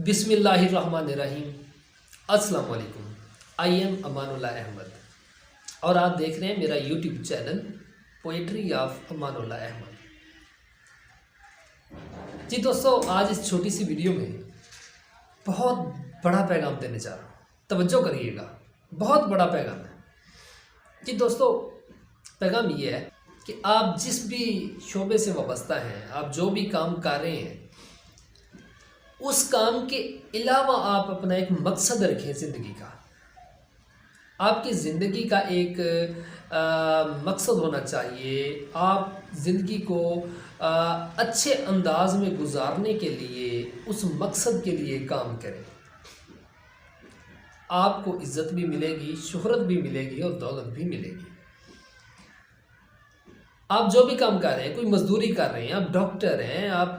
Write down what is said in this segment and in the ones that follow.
بسم اللہ الرحمن الرحیم۔ السلام علیکم۔ آئی ایم امان اللہ احمد اور آپ دیکھ رہے ہیں میرا YouTube channel poetry of Aman Ullah Ahmad. جی دوستو، آج اس چھوٹی سی ویڈیو میں بہت بڑا پیغام دینے جا رہا ہوں، توجہ کریے گا، بہت بڑا پیغام ہے۔ جی دوستو، پیغام یہ ہے کہ آپ جس بھی شعبے سے وابستہ ہیں، آپ جو بھی کام کر رہے ہیں، اس کام کے علاوہ آپ اپنا ایک مقصد رکھیں زندگی کا۔ آپ کی زندگی کا ایک مقصد ہونا چاہیے۔ آپ زندگی کو اچھے انداز میں گزارنے کے لیے اس مقصد کے لیے کام کریں۔ آپ کو عزت بھی ملے گی، شہرت بھی ملے گی اور دولت بھی ملے گی۔ آپ جو بھی کام کر رہے ہیں، کوئی مزدوری کر رہے ہیں، آپ ڈاکٹر ہیں، آپ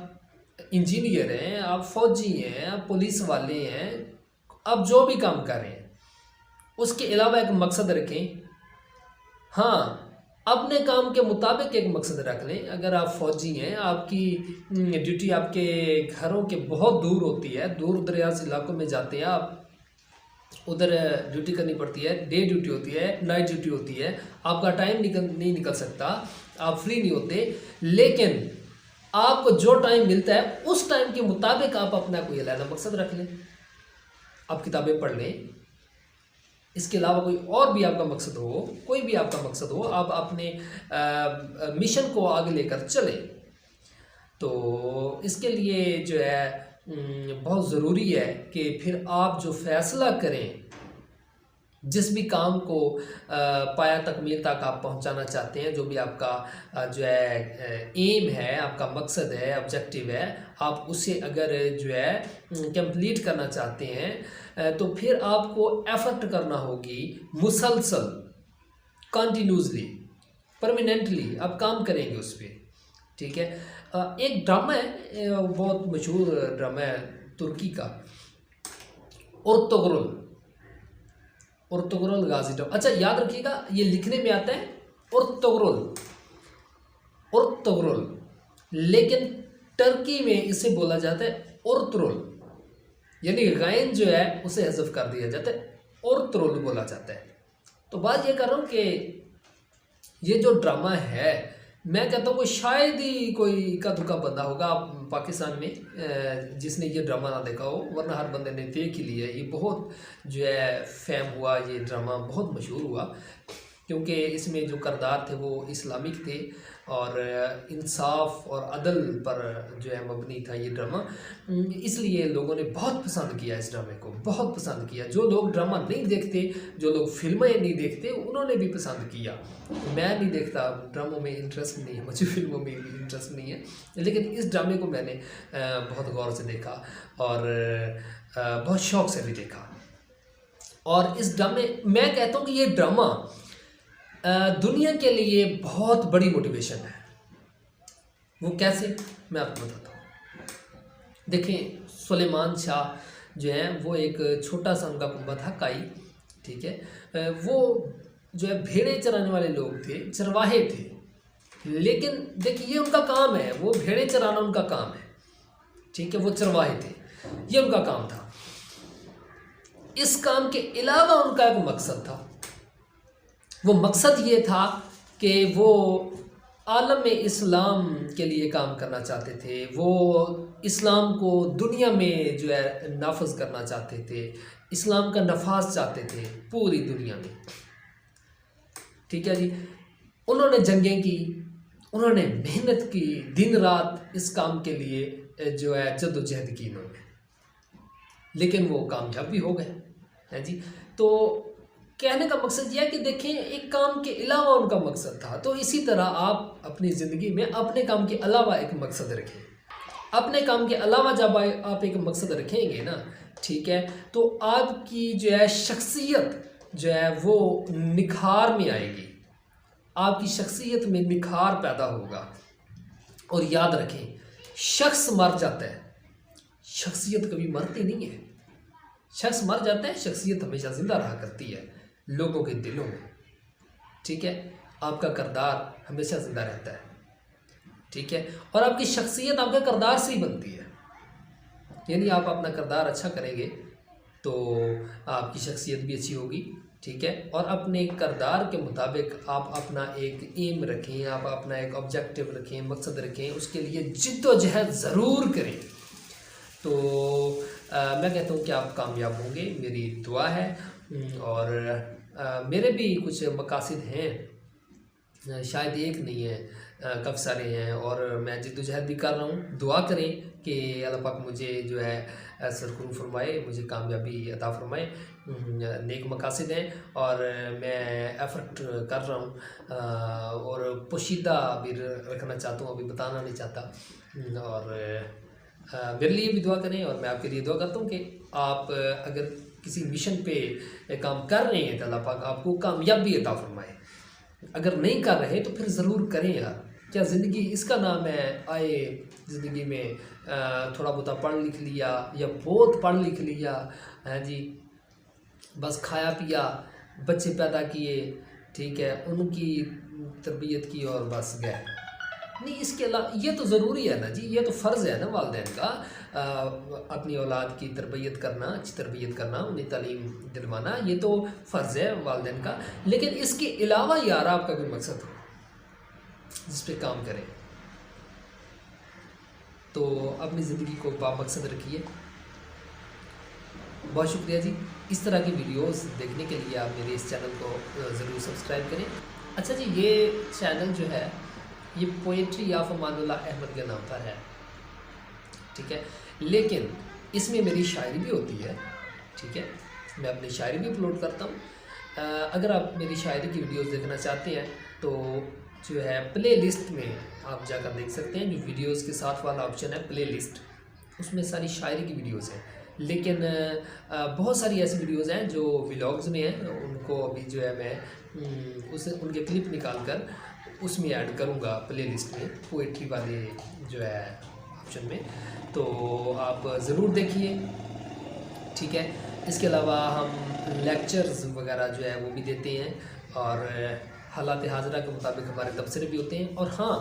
انجینئر ہیں، آپ فوجی ہیں، آپ پولیس والے ہیں، آپ جو بھی کام کر رہے ہیں اس کے علاوہ ایک مقصد رکھیں۔ ہاں، اپنے کام کے مطابق ایک مقصد رکھ لیں۔ اگر آپ فوجی ہیں، آپ کی ڈیوٹی آپ کے گھروں کے بہت دور ہوتی ہے، دور دراز علاقوں میں جاتے ہیں، آپ ادھر ڈیوٹی کرنی پڑتی ہے، ڈے ڈیوٹی ہوتی ہے، نائٹ ڈیوٹی ہوتی ہے، آپ کا ٹائم نہیں نکل سکتا، آپ فری نہیں ہوتے، لیکن آپ کو جو ٹائم ملتا ہے اس ٹائم کے مطابق آپ اپنا کوئی علیحدہ مقصد رکھ لیں۔ آپ کتابیں پڑھ لیں، اس کے علاوہ کوئی اور بھی آپ کا مقصد ہو، کوئی بھی آپ کا مقصد ہو، آپ اپنے مشن کو آگے لے کر چلیں۔ تو اس کے لیے جو ہے بہت ضروری ہے کہ پھر آپ جو فیصلہ کریں، جس بھی کام کو پایا تکمیل تک آپ پہنچانا چاہتے ہیں، جو بھی آپ کا جو ہے ایم ہے، آپ کا مقصد ہے، آبجیکٹیو ہے، آپ اسے اگر جو ہے کمپلیٹ کرنا چاہتے ہیں تو پھر آپ کو ایفرٹ کرنا ہوگی، مسلسل، کنٹینیوسلی، پرماننٹلی آپ کام کریں گے اس پہ، ٹھیک ہے۔ ایک ڈرامہ ہے، بہت مشہور ڈرامہ ہے ترکی کا، ارطغرل غازی ڈرامہ۔ اچھا یاد رکھیے گا، یہ لکھنے میں آتا ہے ارطغرل، لیکن ٹرکی میں اسے بولا جاتا ہے ارطرل، یعنی غین جو ہے اسے حذف کر دیا جاتا ہے، ارطرل بولا جاتا ہے۔ تو بات یہ کر رہا ہوں کہ یہ جو ڈرامہ ہے، میں کہتا ہوں کہ شاید ہی کوئی اکا دکا بندہ ہوگا پاکستان میں جس نے یہ ڈرامہ نہ دیکھا ہو، ورنہ ہر بندے نے دیکھ ہی لیا ہے۔ یہ بہت جو ہے فیم ہوا، یہ ڈرامہ بہت مشہور ہوا، کیونکہ اس میں جو کردار تھے وہ اسلامک تھے اور انصاف اور عدل پر جو ہے مبنی تھا یہ ڈرامہ۔ اس لیے لوگوں نے بہت پسند کیا اس ڈرامے کو، بہت پسند کیا۔ جو لوگ ڈرامہ نہیں دیکھتے، جو لوگ فلمیں نہیں دیکھتے، انہوں نے بھی پسند کیا۔ میں نہیں دیکھتا، ڈراموں میں انٹرسٹ نہیں ہے، مجھے فلموں میں بھی انٹرسٹ نہیں ہے، لیکن اس ڈرامے کو میں نے بہت غور سے دیکھا اور بہت شوق سے بھی دیکھا۔ اور اس ڈرامے میں کہتا ہوں کہ یہ ڈرامہ دنیا کے لیے بہت بڑی موٹیویشن ہے۔ وہ کیسے، میں آپ کو بتاتا ہوں۔ دیکھیں، سلیمان شاہ جو ہیں وہ ایک چھوٹا سا ان کا کنبہ تھا، کائی، ٹھیک ہے۔ وہ جو ہے بھیڑیں چرانے والے لوگ تھے، چرواہے تھے، لیکن دیکھیے یہ ان کا کام ہے، وہ بھیڑیں چرانا ان کا کام ہے، ٹھیک ہے، وہ چرواہے تھے، یہ ان کا کام تھا۔ اس کام کے علاوہ ان کا ایک مقصد تھا، وہ مقصد یہ تھا کہ وہ عالم اسلام کے لیے کام کرنا چاہتے تھے، وہ اسلام کو دنیا میں جو ہے نافذ کرنا چاہتے تھے، اسلام کا نفاذ چاہتے تھے پوری دنیا میں، ٹھیک ہے جی۔ انہوں نے جنگیں کی، انہوں نے محنت کی، دن رات اس کام کے لیے جو ہے جد و جہد کی انہوں نے، لیکن وہ کامیاب بھی ہو گئے ہیں جی۔ تو کہنے کا مقصد یہ ہے کہ دیکھیں، ایک کام کے علاوہ ان کا مقصد تھا، تو اسی طرح آپ اپنی زندگی میں اپنے کام کے علاوہ ایک مقصد رکھیں۔ اپنے کام کے علاوہ جب آپ ایک مقصد رکھیں گے نا، ٹھیک ہے، تو آپ کی جو ہے شخصیت جو ہے وہ نکھار میں آئے گی، آپ کی شخصیت میں نکھار پیدا ہوگا۔ اور یاد رکھیں، شخص مر جاتا ہے، شخصیت کبھی مرتی نہیں ہے۔ شخص مر جاتا ہے، شخصیت ہمیشہ زندہ رہا کرتی ہے لوگوں کے دلوں میں، ٹھیک ہے۔ آپ کا کردار ہمیشہ زندہ رہتا ہے، ٹھیک ہے، اور آپ کی شخصیت آپ کے کردار سے ہی بنتی ہے، यानी आप अपना किरदार अच्छा करेंगे तो आपकी शख्सियत भी अच्छी होगी, ठीक है। और अपने किरदार के मुताबिक आप अपना एक एम रखें, आप अपना एक ऑब्जेक्टिव रखें, मकसद रखें, उसके लिए जिद्दोजहद ज़रूर करें। तो मैं कहता हूँ कि आप कामयाब होंगे, मेरी दुआ है। और मेरे भी कुछ मकासद हैं, शायद एक नहीं है, काफ़ी सारे हैं, और मैं जिद्दोजहद भी कर रहा हूँ। दुआ करें कि अल्लाह पाक मुझे जो है सरकुन फरमाए, मुझे कामयाबी अता फरमाए। नेक मकासद हैं और मैं एफ़र्ट कर रहा हूँ, और पोशीदा भी रखना चाहता हूँ, अभी बताना नहीं चाहता। और मेरे लिए भी दुआ करें, और मैं आपके लिए दुआ करता हूँ कि आप अगर किसी मिशन पे काम कर रहे हैं तो अल्लाह पाक आपको कामयाबी अता फरमाए। अगर नहीं कर रहे तो फिर ज़रूर करें यार। क्या ज़िंदगी इसका नाम है आए ज़िंदगी में थोड़ा बहुत पढ़ लिख लिया या बहुत पढ़ लिख लिया है जी, बस खाया पिया, बच्चे पैदा किए, ठीक है, उनकी तरबियत की और बस गए। नहीं, इसके अलावा ये तो ज़रूरी है ना जी, ये तो फ़र्ज़ है ना वालिदैन का, अपनी औलाद की तरबियत करना, अच्छी तरबियत करना, उन्हें तालीम दिलवाना, ये तो फ़र्ज़ है वालिदैन का। लेकिन इसके अलावा यार आपका कोई मकसद हो जिस पे काम करें, तो अपनी ज़िंदगी को बामकसद रखिए। बहुत शुक्रिया जी। इस तरह की वीडियोस देखने के लिए आप मेरे इस चैनल को ज़रूर सब्सक्राइब करें। अच्छा जी, ये चैनल जो है ये पोएट्री ऑफ अमानुल्लाह अहमद के नाम पर है, ठीक है, लेकिन इसमें मेरी शायरी भी होती है, ठीक है, मैं अपनी शायरी भी अपलोड करता हूँ। अगर आप मेरी शायरी की वीडियोस देखना चाहते हैं तो जो है प्ले लिस्ट में आप जाकर देख सकते हैं, जो वीडियोस के साथ वाला ऑप्शन है प्ले लिस्ट, उसमें सारी शायरी की वीडियोस हैं। लेकिन बहुत सारी ऐसी वीडियोस हैं जो व्लॉग्स में हैं, उनको अभी जो है मैं उनके क्लिप निकाल कर उसमें ऐड करूँगा प्ले लिस्ट में, पोइट्री वाले जो है ऑप्शन में, तो आप ज़रूर देखिए, ठीक है। इसके अलावा हम लेक्चर्स वगैरह जो है वो भी देते हैं, और हालात हाज़िरा के मुताबिक हमारे तबसरे भी होते हैं। और हाँ,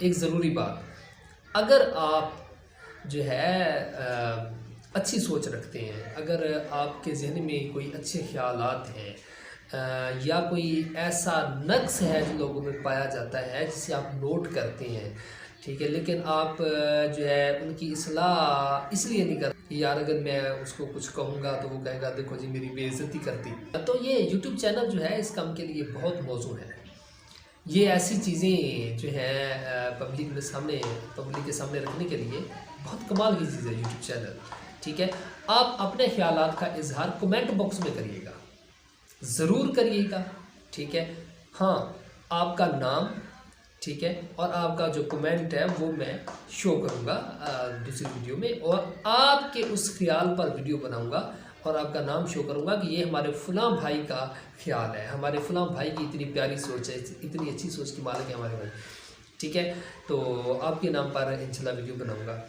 एक ज़रूरी बात, अगर आप जो है अच्छी सोच रखते हैं, अगर आपके जहन में कोई अच्छे ख्यालात हैं, या कोई ऐसा नक्स है जो लोगों में पाया जाता है जिसे आप नोट करते हैं, ठीक है, लेकिन आप जो है उनकी इस्लाह इसलिए नहीं करते यार अगर मैं उसको कुछ कहूँगा तो वो कहेगा देखो जी मेरी बेइज्जती करती, तो ये यूट्यूब चैनल जो है इस काम के लिए बहुत मौजू है। ये ऐसी चीज़ें जो है पब्लिक के सामने रखने के लिए बहुत कमाल की चीज़ है यूट्यूब चैनल, ठीक है। आप अपने ख्यालात का इजहार कमेंट बॉक्स में करिएगा, ज़रूर करिएगा, ठीक है। हाँ, आपका नाम, ठीक है, और आपका जो कमेंट है वो मैं शो करूँगा दूसरी वीडियो में, और आपके उस ख्याल पर वीडियो बनाऊँगा और आपका नाम शो करूँगा कि ये हमारे फ़लाँ भाई का ख्याल है, हमारे फ़लाँ भाई की इतनी प्यारी सोच है, इतनी अच्छी सोच की मालिक है हमारे भाई, ठीक है। तो आपके नाम पर इंशाल्लाह वीडियो बनाऊँगा।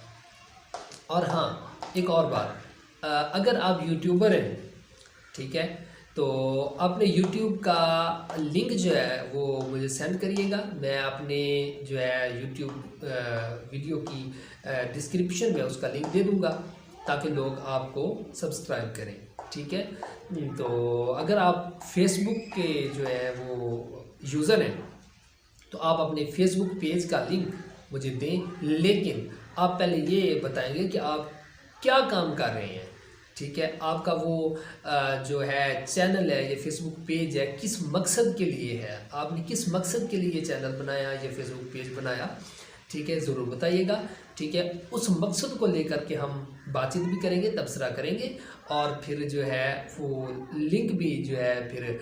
और हाँ, एक और बात, अगर आप यूट्यूबर हैं, ठीक है, तो अपने यूट्यूब का लिंक जो है वो मुझे सेंड करिएगा। मैं अपने जो है यूट्यूब वीडियो की डिस्क्रिप्शन में उसका लिंक दे दूँगा ताकि लोग आपको सब्सक्राइब करें, ठीक है। तो अगर आप फेसबुक के जो है वो यूज़र हैं तो आप अपने फेसबुक पेज का लिंक मुझे दें, लेकिन आप पहले ये बताएंगे कि आप क्या काम कर रहे हैं, ठीक है। आपका वो जो है चैनल है, ये फेसबुक पेज है, किस मकसद के लिए है, आपने किस मकसद के लिए चैनल बनाया या फेसबुक पेज बनाया, ठीक है, ज़रूर बताइएगा, ठीक है। उस मकसद को लेकर के हम बातचीत भी करेंगे, तबसरा करेंगे, और फिर जो है वो लिंक भी जो है फिर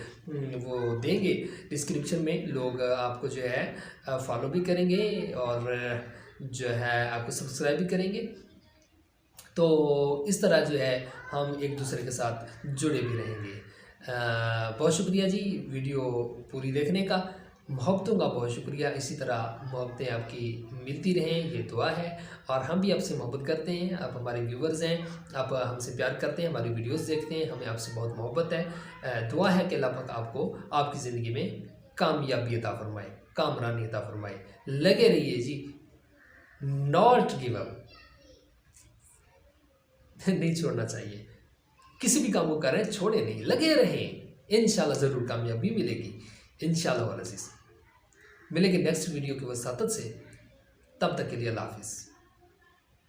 वो देंगे डिस्क्रिप्शन में, लोग आपको जो है फॉलो भी करेंगे और जो है आपको सब्सक्राइब भी करेंगे। तो इस तरह जो है हम एक दूसरे के साथ जुड़े भी रहेंगे। बहुत शुक्रिया जी वीडियो पूरी देखने का, मोहब्बतों का बहुत शुक्रिया। इसी तरह मोहब्बतें आपकी मिलती रहें, ये दुआ है। और हम भी आपसे मोहब्बत करते हैं, आप हमारे व्यूवर्स हैं, आप हमसे प्यार करते हैं, हमारी वीडियोस देखते हैं, हमें आपसे बहुत मोहब्बत है। दुआ है कि अल्लाह पाक आपको आपकी ज़िंदगी में कामयाबी अता फरमाए, कामरानी अता फरमाए। लगे रहिए जी, नॉट गिव अप। نہیں چھوڑنا چاہیے. کسی بھی کام کو کریں چھوڑیں نہیں, لگے رہیں, انشاءاللہ ضرور کامیابی ملے گی انشاءاللہ والعزیز. ملیں گے نیکسٹ ویڈیو کے وساطت سے, تب تک کے لیے اللہ حافظ.